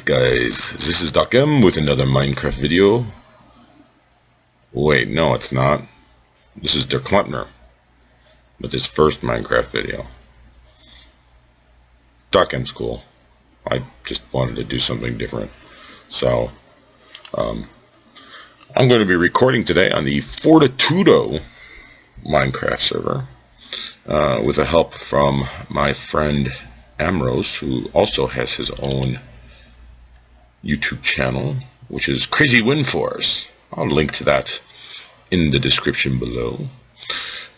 Alright guys, this is DerKlempner with another Minecraft video. Wait, no it's not. This is DerKlempner with his first Minecraft video. DerKlemner's cool. I just wanted to do something different. So, I'm going to be recording today on the Fortitudo Minecraft server with the help from my friend Ambrose, who also has his own YouTube channel, which is Crazy Windforce. I'll link to that in the description below.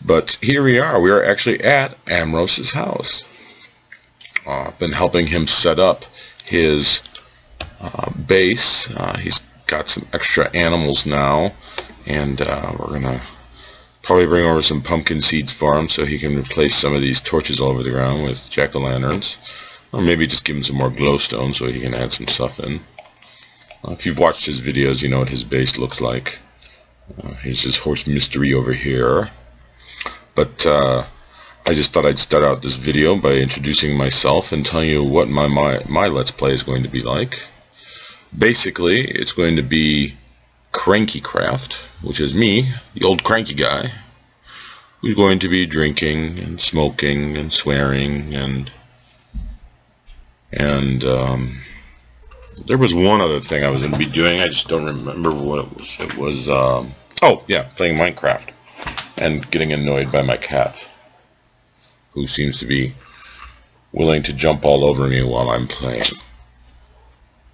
But here we are actually at Ambrose's house. I've been helping him set up his base. He's got some extra animals now, and we're gonna probably bring over some pumpkin seeds for him so he can replace some of these torches all over the ground with jack-o'-lanterns, or maybe just give him some more glowstone so he can add some stuff in. If you've watched his videos, you know what his base looks like. Here's his horse mystery over here. But I just thought I'd start out this video by introducing myself and telling you what my Let's Play is going to be like. Basically, it's going to be CrankyCraft, which is me, the old cranky guy, who's going to be drinking and smoking and swearing and there was one other thing I was going to be doing. I just don't remember what it was. It was, oh yeah, playing Minecraft and getting annoyed by my cat, who seems to be willing to jump all over me while I'm playing.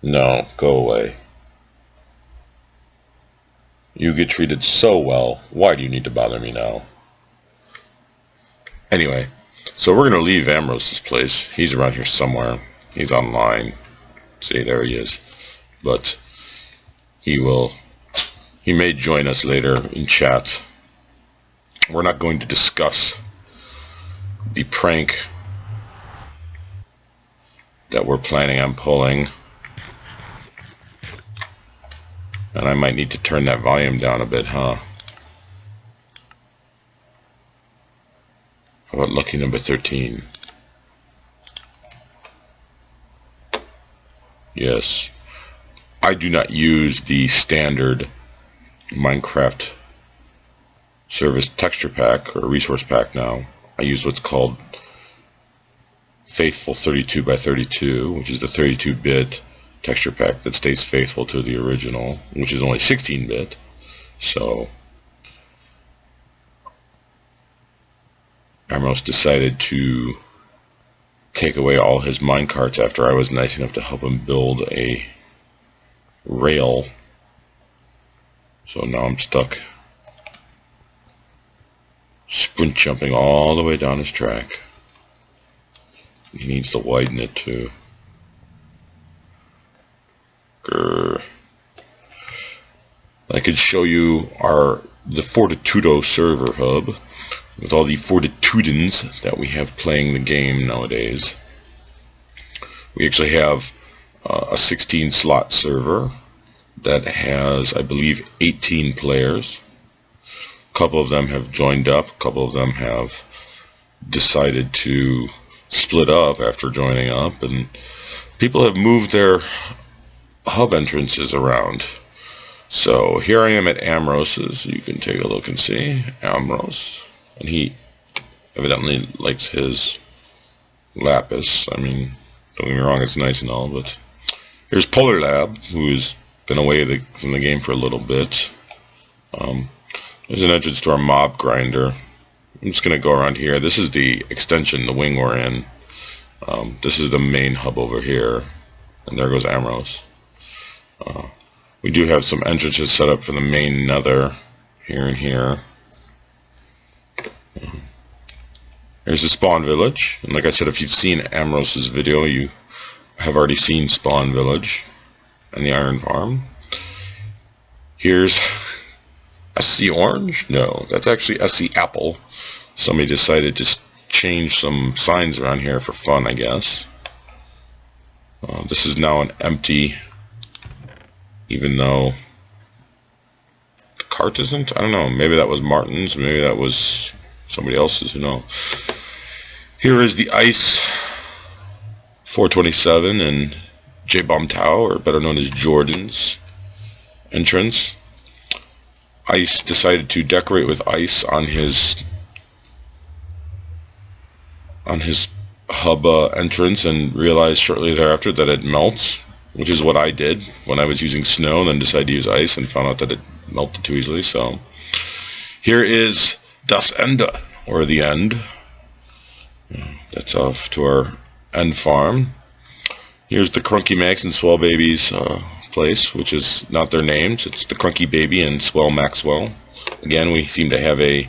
No, go away. You get treated so well. Why do you need to bother me now? Anyway, so we're going to leave Ambrose's place. He's around here somewhere. He's online. See, there he is. But he may join us later in chat. We're not going to discuss the prank that we're planning on pulling. And I might need to turn that volume down a bit, huh? How about lucky number 13? Yes. I do not use the standard Minecraft service texture pack or resource pack now. I use what's called Faithful 32 by 32, which is the 32-bit texture pack that stays faithful to the original, which is only 16-bit. So Ambrose decided to take away all his minecarts after I was nice enough to help him build a rail. So now I'm stuck sprint jumping all the way down his track. He needs to widen it too. Grr. I could show you the Fortitudo server hub with all the Fortitudans that we have playing the game nowadays. We actually have a 16-slot server that has, I believe, 18 players. A couple of them have joined up. A couple of them have decided to split up after joining up, and people have moved their hub entrances around. So here I am at Ambrose's. You can take a look and see Ambrose. And he evidently likes his lapis. I mean, don't get me wrong, it's nice and all, but here's Polar Lab, who's been away from the game for a little bit. There's an entrance to our mob grinder. I'm just going to go around here. This is the extension, the wing we're in. This is the main hub over here. And there goes Ambrose. We do have some entrances set up for the main nether here and here. Here's the spawn village, and like I said, if you've seen Ambrose's video, you have already seen Spawn Village and the Iron Farm. Here's SC Orange? No, that's actually SC Apple. Somebody decided to change some signs around here for fun, I guess. This is now an empty, even though the cart isn't? I don't know, maybe that was Martin's, maybe that was somebody else's, who knows. Here is the ice 427, and J-Bomb Tao, or better known as Jordan's entrance. Ice decided to decorate with ice on his hub entrance, and realized shortly thereafter that it melts, which is what I did when I was using snow, and then decided to use ice and found out that it melted too easily. So here is Das Ende, or the end. That's off to our end farm. Here's the Crunky Max and Swell Babies place, which is not their names. It's the Crunky Baby and Swell Maxwell. Again, we seem to have a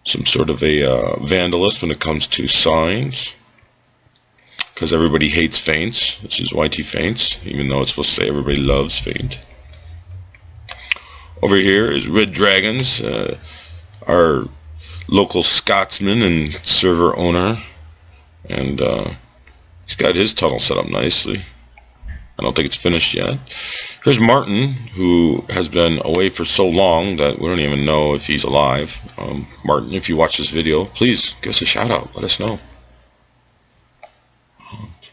some sort of a vandalist when it comes to signs, because everybody hates Faints. This is YT Faints, even though it's supposed to say everybody loves Faint. Over here is Red Dragons, our local Scotsman and server owner, and he's got his tunnel set up nicely. I don't think it's finished yet. Here's Martin, who has been away for so long that we don't even know if he's alive. Martin, if you watch this video, please give us a shout out. Let us know.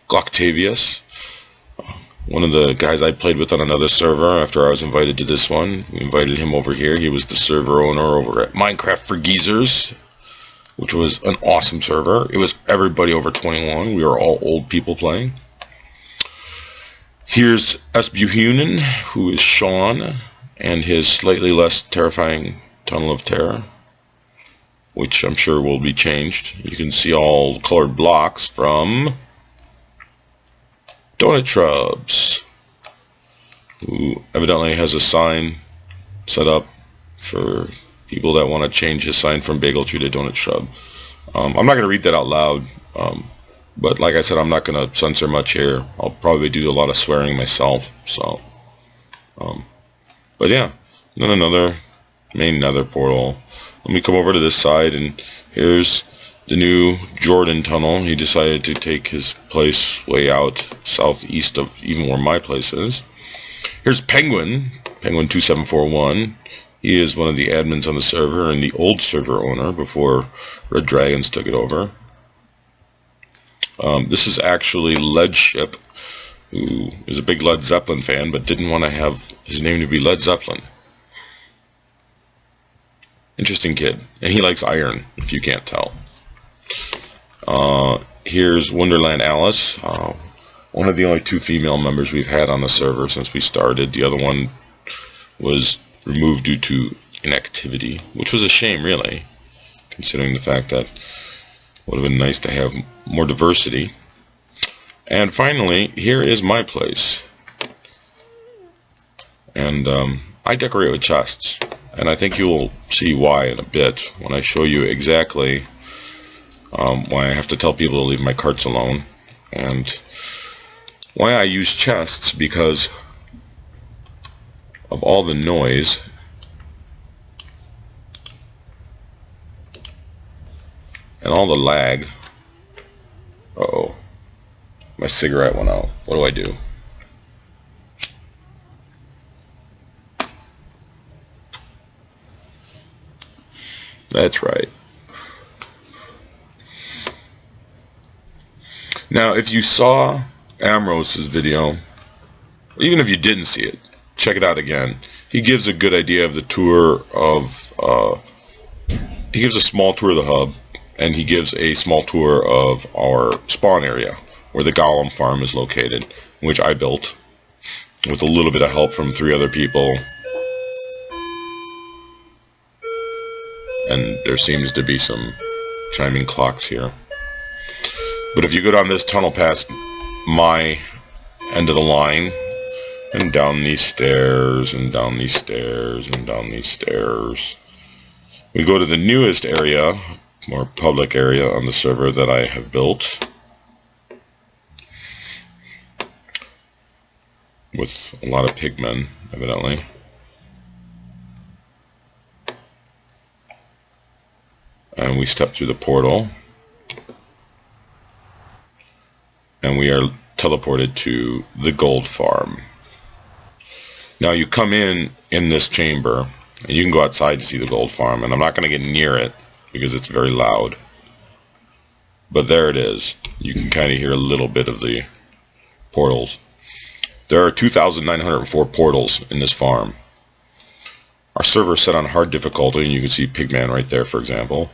Glocktavius, one of the guys I played with on another server after I was invited to this one. We invited him over here. He was the server owner over at Minecraft for Geezers, which was an awesome server. It was everybody over 21. We were all old people playing. Here's S. Buhunen, who is Sean, and his slightly less terrifying Tunnel of Terror, which I'm sure will be changed. You can see all colored blocks from Donut Shrubs, who evidently has a sign set up for people that want to change his sign from Bagel Tree to Donut Shrub. I'm not going to read that out loud. But like I said, I'm not going to censor much here. I'll probably do a lot of swearing myself. So, but yeah, then another main nether portal. Let me come over to this side, and here's the new Jordan tunnel. He decided to take his place way out southeast of even where my place is. Here's Penguin 2741. He is one of the admins on the server and the old server owner before Red Dragons took it over. This is actually Leadship, who is a big Led Zeppelin fan, but didn't want to have his name to be Led Zeppelin. Interesting kid. And he likes iron, if you can't tell. Here's Wonderland Alice, one of the only 2 female members we've had on the server since we started. The other one was removed due to inactivity, which was a shame, really, considering the fact that would have been nice to have more diversity. And finally, here is my place. And I decorate with chests. And I think you will see why in a bit when I show you exactly why I have to tell people to leave my carts alone. And why I use chests, because of all the noise and all the lag. Uh-oh. My cigarette went out. What do I do? That's right. Now, if you saw Amrose's video, even if you didn't see it, check it out again. He gives a good idea of the tour of, he gives a small tour of the hub, and he gives a small tour of our spawn area, where the Golem farm is located, which I built, with a little bit of help from 3 other people. And there seems to be some chiming clocks here. But if you go down this tunnel past my end of the line, and down these stairs, and down these stairs, and down these stairs, we go to the newest area, more public area on the server that I have built, with a lot of pigmen, evidently. And we step through the portal, and we are teleported to the gold farm. Now you come in this chamber, and you can go outside to see the gold farm, and I'm not going to get near it because it's very loud. But there it is. You can kind of hear a little bit of the portals. There are 2,904 portals in this farm. Our server is set on hard difficulty, and you can see Pigman right there, for example.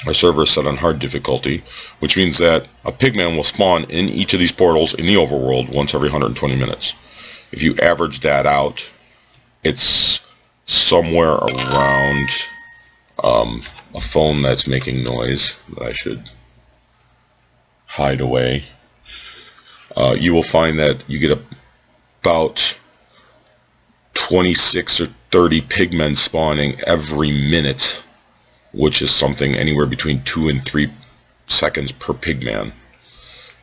Our server is set on hard difficulty, which means that a Pigman will spawn in each of these portals in the overworld once every 120 minutes. If you average that out, it's somewhere around a phone that's making noise that I should hide away. You will find that you get about 26 or 30 pigmen spawning every minute, which is something anywhere between 2 and 3 seconds per pigman.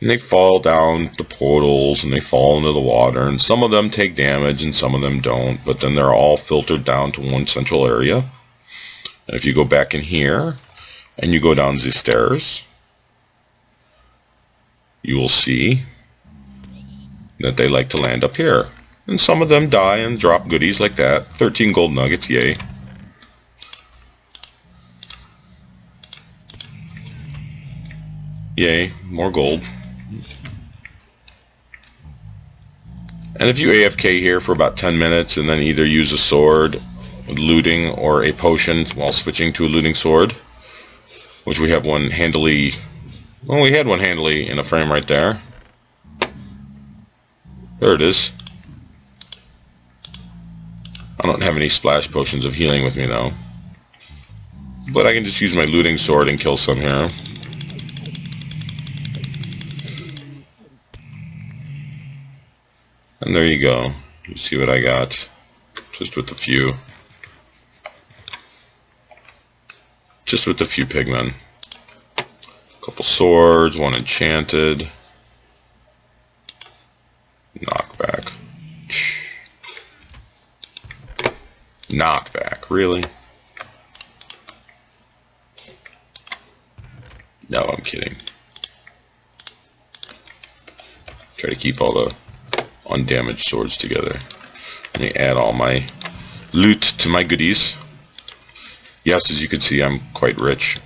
And they fall down the portals and they fall into the water, and some of them take damage and some of them don't, but then they're all filtered down to one central area. And if you go back in here and you go down the stairs, you will see that they like to land up here. And some of them die and drop goodies like that. 13 gold nuggets, yay. Yay, more gold. And if you AFK here for about 10 minutes and then either use a sword, looting, or a potion while switching to a looting sword, which we have one handily, well, we had one handily in a frame right there. There it is. I don't have any splash potions of healing with me though, but I can just use my looting sword and kill some here. And there you go. You see what I got, just with a few pigmen. A couple swords, one enchanted. Knockback. Knockback, really? No, I'm kidding. Try to keep all the undamaged swords together. Let me add all my loot to my goodies. Yes, as you can see, I'm quite rich.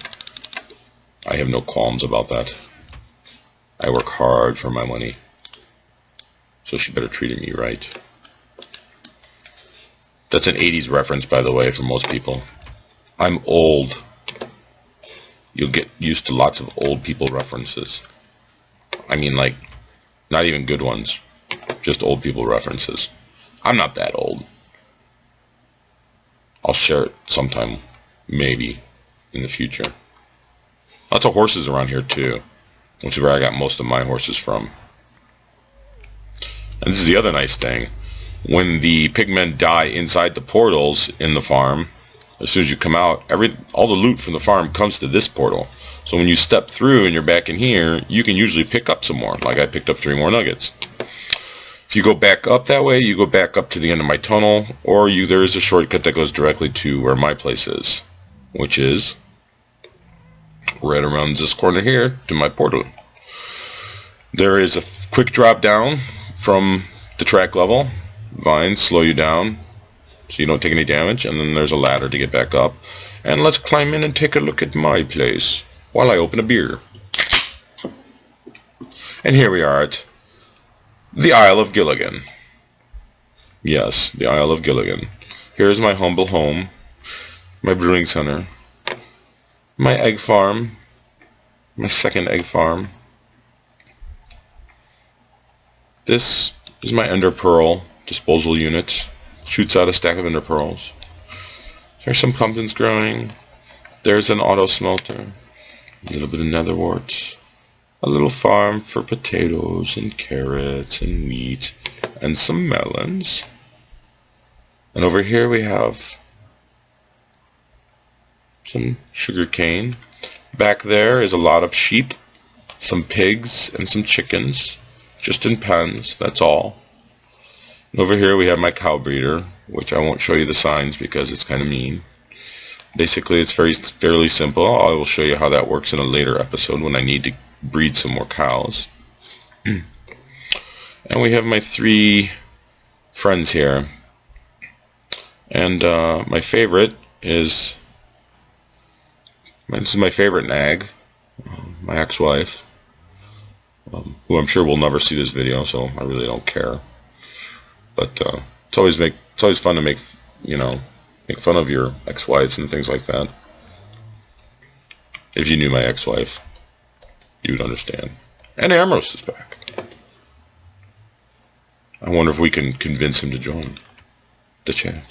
I have no qualms about that. I work hard for my money. So she better treat me right. That's an 80s reference, by the way, for most people. I'm old. You'll get used to lots of old people references. I mean, like, not even good ones. Just old people references. I'm not that old. I'll share it sometime, maybe, in the future. Lots of horses around here, too, which is where I got most of my horses from. And this is the other nice thing. When the pigmen die inside the portals in the farm, as soon as you come out, all the loot from the farm comes to this portal. So when you step through and you're back in here, you can usually pick up some more. Like I picked up 3 more nuggets. If you go back up that way, you go back up to the end of my tunnel, or there is a shortcut that goes directly to where my place is, which is right around this corner here to my portal. There is a quick drop down from the track level. Vines slow you down so you don't take any damage, and then there's a ladder to get back up. And let's climb in and take a look at my place while I open a beer. And here we are at the Isle of Gilligan. Yes, the Isle of Gilligan. Here's my humble home, my brewing center, my egg farm, my second egg farm. This is my ender pearl disposal unit. Shoots out a stack of ender pearls. There's some pumpkins growing. There's an auto smelter. A little bit of netherwort. A little farm for potatoes and carrots and wheat and some melons. And over here we have some sugar cane. Back there is a lot of sheep, some pigs, and some chickens, just in pens, that's all. And over here we have my cow breeder, which I won't show you the signs because it's kind of mean. Basically it's fairly simple. I will show you how that works in a later episode when I need to breed some more cows. And we have my 3 friends here. And my favorite is, this is my favorite nag, my ex-wife. who I'm sure will never see this video, so I really don't care. But it's always fun to make fun of your ex-wives and things like that. If you knew my ex-wife, you would understand. And Ambrose is back. I wonder if we can convince him to join the chat.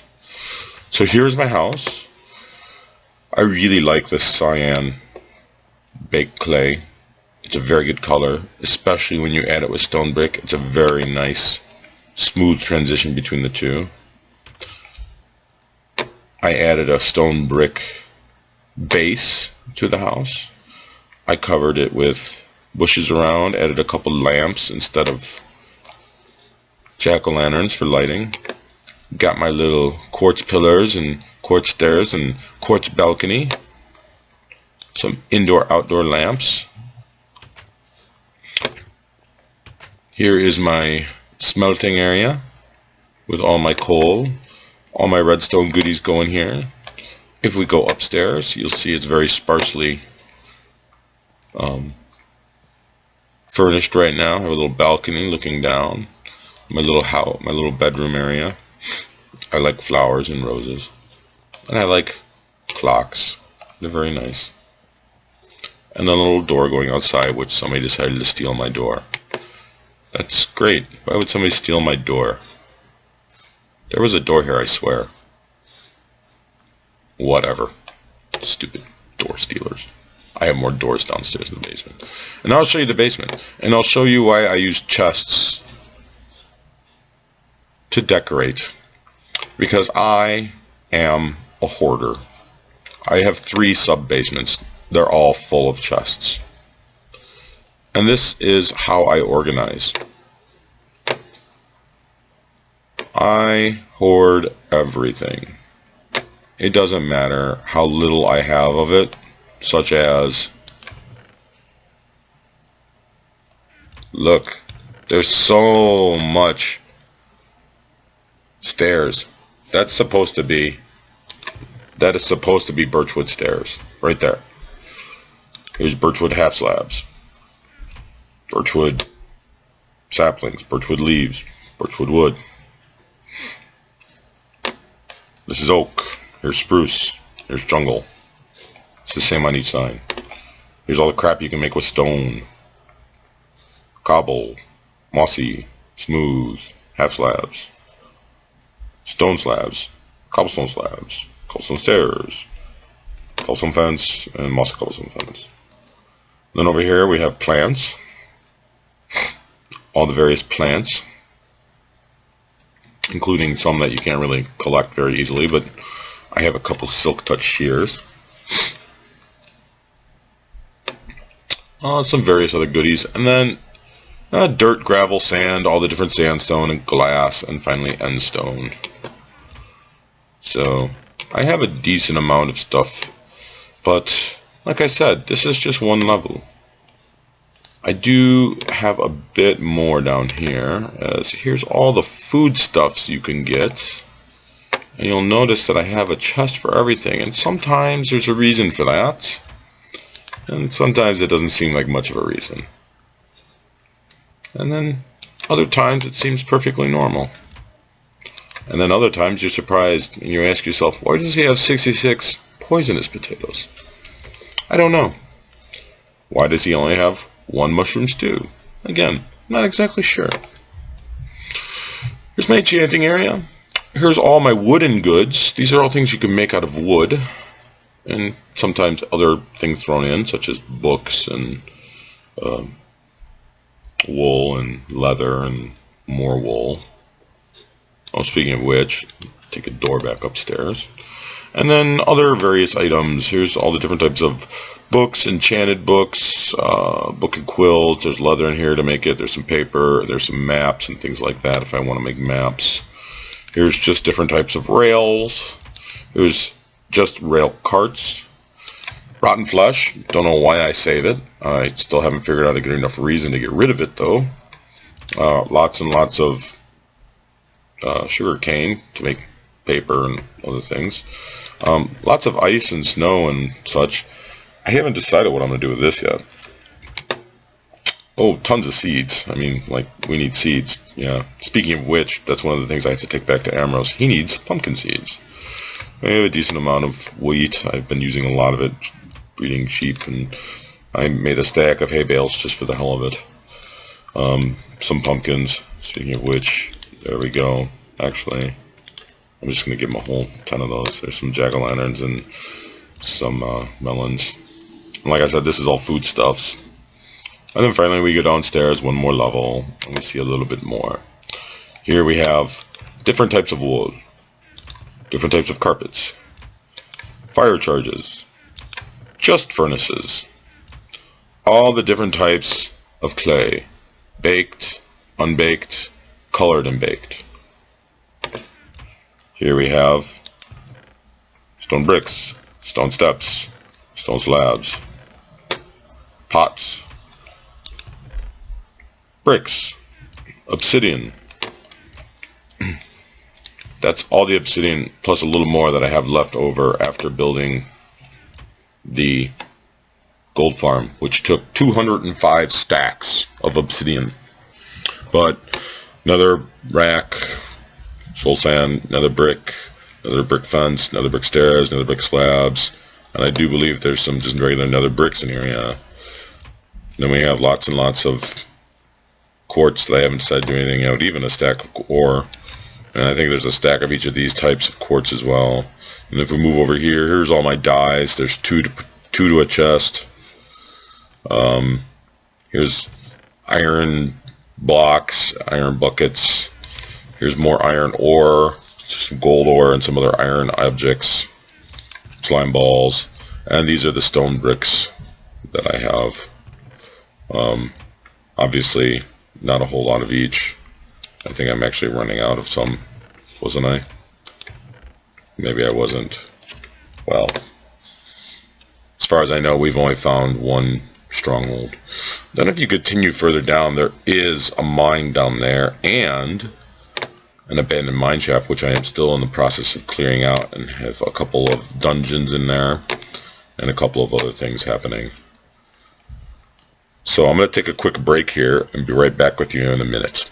So here's my house. I really like this cyan baked clay. It's a very good color, especially when you add it with stone brick. It's a very nice, smooth transition between the two. I added a stone brick base to the house. I covered it with bushes around, added a couple lamps instead of jack-o'-lanterns for lighting. Got my little quartz pillars and quartz stairs and quartz balcony. Some indoor-outdoor lamps. Here is my smelting area with all my coal. All my redstone goodies go in here. If we go upstairs, you'll see it's very sparsely furnished right now. I have a little balcony looking down. My little house, my little bedroom area. I like flowers and roses. And I like clocks. They're very nice. And then a little door going outside, which somebody decided to steal my door. That's great. Why would somebody steal my door? There was a door here, I swear. Whatever. Stupid door stealers. I have more doors downstairs in the basement. And now I'll show you the basement. And I'll show you why I use chests to decorate. Because I am a hoarder. I have 3 sub-basements. They're all full of chests. And this is how I organize. I hoard everything. It doesn't matter how little I have of it, such as, look, there's so much stairs. That is supposed to be birchwood stairs, right there. Here's birchwood half slabs, birchwood saplings, birchwood leaves, birchwood wood. This is oak. Here's spruce. Here's jungle. It's the same on each side. Here's all the crap you can make with stone. Cobble, mossy, smooth, half slabs, stone slabs, cobblestone slabs, cobblestone stairs, cobblestone fence, and mossy cobblestone fence. Then over here we have plants. All the various plants, including some that you can't really collect very easily, but I have a couple silk touch shears. Some various other goodies, and then dirt, gravel, sand, all the different sandstone and glass, and finally end stone. So I have a decent amount of stuff, but like I said, this is just one level. I do have a bit more down here, as here's all the foodstuffs you can get. And you'll notice that I have a chest for everything, and sometimes there's a reason for that, and sometimes it doesn't seem like much of a reason. And then other times it seems perfectly normal. And then other times you're surprised and you ask yourself, why does he have 66 poisonous potatoes? I don't know. Why does he only have 1 mushroom stew? Again, not exactly sure. Here's my enchanting area. Here's all my wooden goods. These are all things you can make out of wood, and sometimes other things thrown in, such as books and wool and leather and more wool. Oh, speaking of which, take a door back upstairs. And then other various items. Here's all the different types of books, enchanted books, book and quills. There's leather in here to make it. There's some paper. There's some maps and things like that if I want to make maps. Here's just different types of rails. Here's just rail carts. Rotten flesh. Don't know why I save it. I still haven't figured out how to get enough reason to get rid of it, though. Lots and lots of sugar cane to make paper and other things. Lots of ice and snow and such. I haven't decided what I'm going to do with this yet. Oh, tons of seeds. I mean, like, we need seeds. Yeah. Speaking of which, that's one of the things I have to take back to Amros. He needs pumpkin seeds. I have a decent amount of wheat. I've been using a lot of it breeding sheep, and I made a stack of hay bales just for the hell of it. Some pumpkins. Speaking of which, there we go. Actually, I'm just going to give him a whole 10 of those. There's some jack-o'-lanterns and some melons. And like I said, this is all foodstuffs. And then finally we go downstairs one more level and we see a little bit more. Here we have different types of wool, different types of carpets, fire charges, just furnaces, all the different types of clay, baked, unbaked, colored and baked. Here we have stone bricks, stone steps, stone slabs, pots, bricks, obsidian. That's all the obsidian plus a little more that I have left over after building the gold farm, which took 205 stacks of obsidian. But another rack, soul sand, another brick fence, another brick stairs, another brick slabs, and I do believe there's some just regular nether bricks in here, yeah. Then we have lots and lots of quartz that I haven't decided to do anything out, even a stack of ore, and I think there's a stack of each of these types of quartz as well. And if we move over here, here's all my dyes. There's two to a chest. Here's iron blocks, iron buckets. Here's more iron ore, some gold ore, and some other iron objects, slime balls, and these are the stone bricks that I have. Obviously not a whole lot of each. I think I'm actually running out of some, wasn't I? Maybe I wasn't. Well, as far as I know, we've only found one stronghold. Then if you continue further down, there is a mine down there and an abandoned mine shaft, which I am still in the process of clearing out, and have a couple of dungeons in there and a couple of other things happening. So I'm going to take a quick break here and be right back with you in a minute.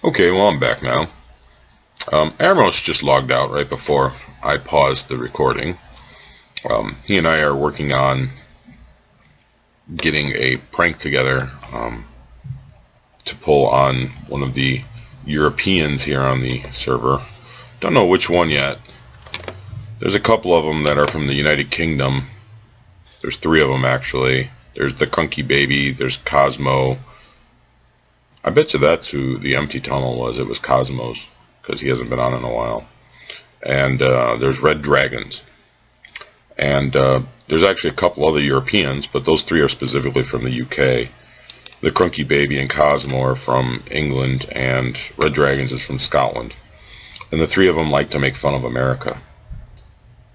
Okay, well, I'm back now. Amos just logged out right before I paused the recording. He and I are working on getting a prank together to pull on one of the Europeans here on the server. Don't know which one yet. There's a couple of them that are from the United Kingdom. There's 3 of them actually. There's the Crunky Baby, there's Cosmo. I bet you that's who the empty tunnel was. It was Cosmos, because he hasn't been on in a while. And there's Red Dragons. And there's actually a couple other Europeans, but those 3 are specifically from the UK. The Crunky Baby and Cosmo are from England, and Red Dragons is from Scotland. And the 3 of them like to make fun of America.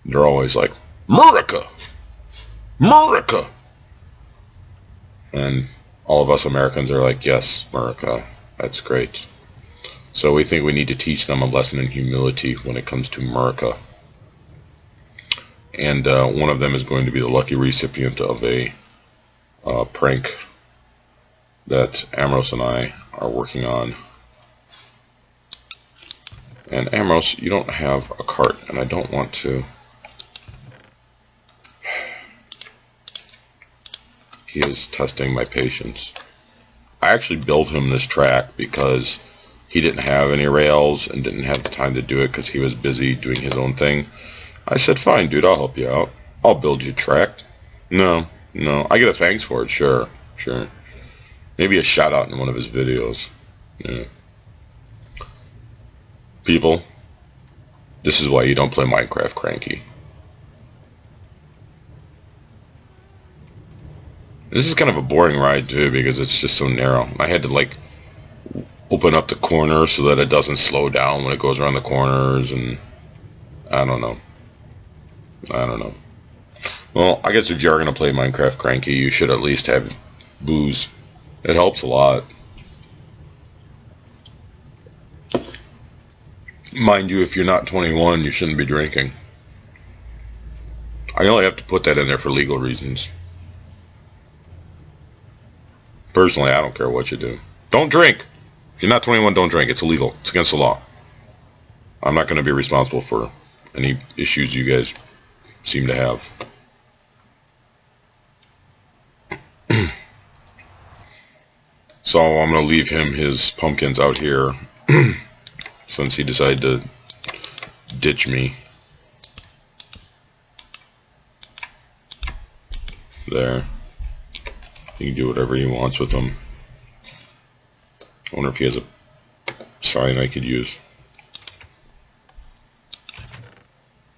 They're always like, America! America! And all of us Americans are like, yes, America, that's great. So we think we need to teach them a lesson in humility when it comes to America. And one of them is going to be the lucky recipient of a prank that Amros and I are working on. And Amros, you don't have a cart, and I don't want to. He is testing my patience. I actually built him this track because he didn't have any rails and didn't have the time to do it because he was busy doing his own thing. I said, fine, dude, I'll help you out. I'll build you a track. No. I get a thanks for it, sure. Maybe a shout out in one of his videos. Yeah. People, this is why you don't play Minecraft Cranky. This is kind of a boring ride too because it's just so narrow. I had to like open up the corner so that it doesn't slow down when it goes around the corners, and I don't know. Well, I guess if you are going to play Minecraft Cranky, you should at least have booze. It helps a lot. Mind you, if you're not 21, you shouldn't be drinking. I only have to put that in there for legal reasons. Personally, I don't care what you do. Don't drink! If you're not 21, don't drink. It's illegal. It's against the law. I'm not going to be responsible for any issues you guys seem to have. So I'm going to leave him his pumpkins out here since he decided to ditch me. There. He can do whatever he wants with them. I wonder if he has a sign I could use.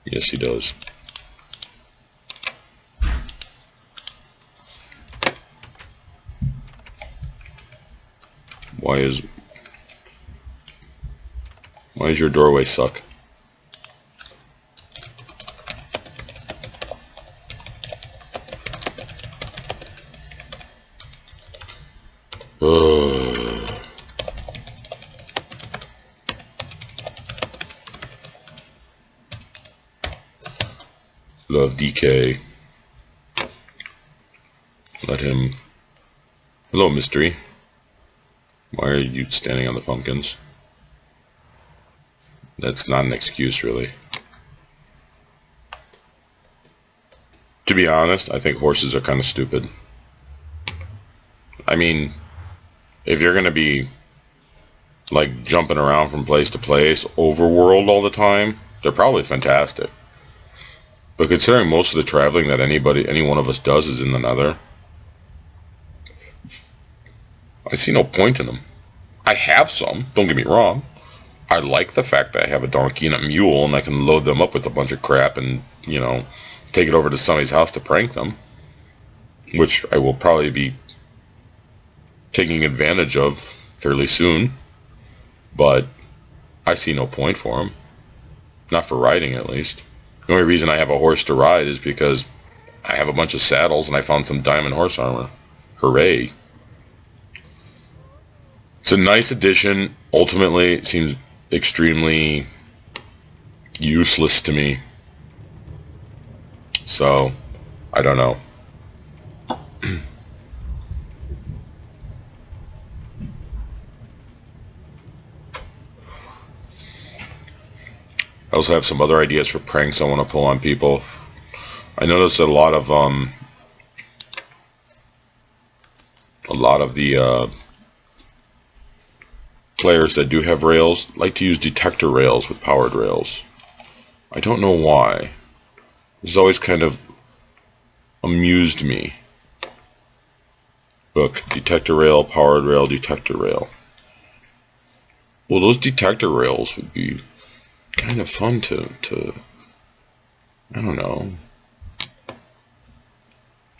Yes, he does. Why does your doorway suck? Love DK. Let him... Hello, mystery. Why are you standing on the pumpkins? That's not an excuse, really. To be honest, I think horses are kind of stupid. I mean, if you're going to be, like, jumping around from place to place, overworld all the time, they're probably fantastic. But considering most of the traveling that any one of us does is in the nether, I see no point in them. I have some, don't get me wrong. I like the fact that I have a donkey and a mule and I can load them up with a bunch of crap and, you know, take it over to somebody's house to prank them. Which I will probably be taking advantage of fairly soon. But I see no point for them. Not for riding, at least. The only reason I have a horse to ride is because I have a bunch of saddles and I found some diamond horse armor. Hooray. It's a nice addition. Ultimately, it seems extremely useless to me. So, I don't know. I also have some other ideas for pranks I want to pull on people. I noticed that a lot of the players that do have rails like to use detector rails with powered rails. I don't know why. This has always kind of amused me. Look, detector rail, powered rail, detector rail. Well, those detector rails would be kind of fun to I don't know,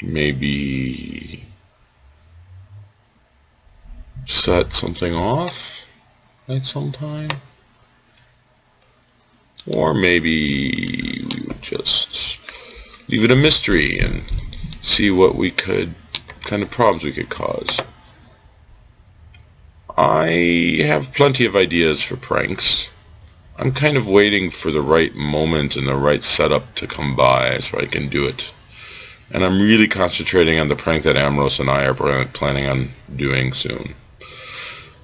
maybe set something off at some time, or maybe we would just leave it a mystery and see what kind of problems we could cause. I have plenty of ideas for pranks. I'm kind of waiting for the right moment and the right setup to come by so I can do it. And I'm really concentrating on the prank that Ambrose and I are planning on doing soon.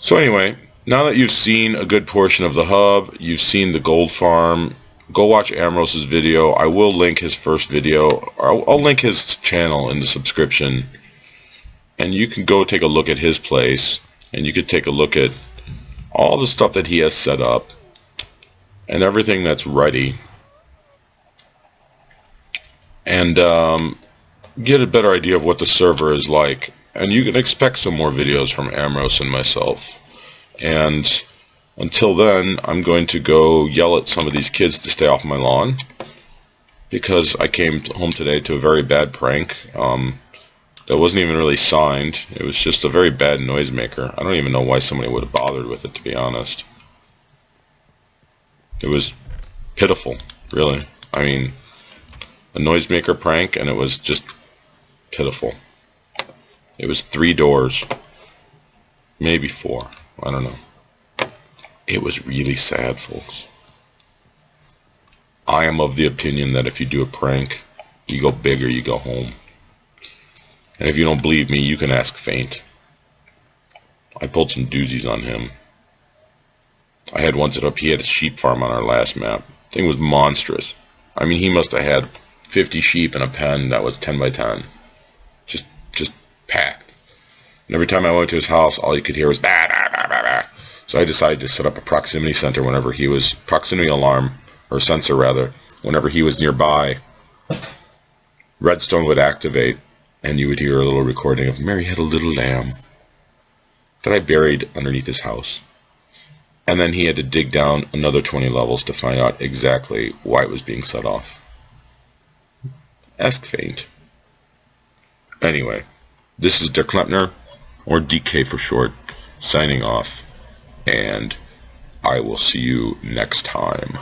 So anyway, now that you've seen a good portion of the hub, you've seen the gold farm, go watch Ambrose's video. I will link his first video. I'll link his channel in the subscription. And you can go take a look at his place. And you could take a look at all the stuff that he has set up. And everything that's ready, and get a better idea of what the server is like. And you can expect some more videos from Ambrose and myself. And until then, I'm going to go yell at some of these kids to stay off my lawn, because I came home today to a very bad prank that wasn't even really signed. It was just a very bad noisemaker. I don't even know why somebody would have bothered with it, to be honest. It was pitiful, really. I mean, a noisemaker prank, and it was just pitiful. It was 3 doors. Maybe 4. I don't know. It was really sad, folks. I am of the opinion that if you do a prank, you go big or you go home. And if you don't believe me, you can ask Faint. I pulled some doozies on him. I had one set up. He had a sheep farm on our last map. Thing was monstrous. I mean, he must have had 50 sheep in a pen that was 10 by 10. Just packed. And every time I went to his house, all you could hear was bah, bah, bah, bah, bah. So I decided to set up a proximity center whenever he was, proximity alarm, or sensor rather, whenever he was nearby. Redstone would activate, and you would hear a little recording of Mary had a little lamb that I buried underneath his house. And then he had to dig down another 20 levels to find out exactly why it was being set off. Ask Faint. Anyway, this is DerKlempner, or DK for short, signing off, and I will see you next time.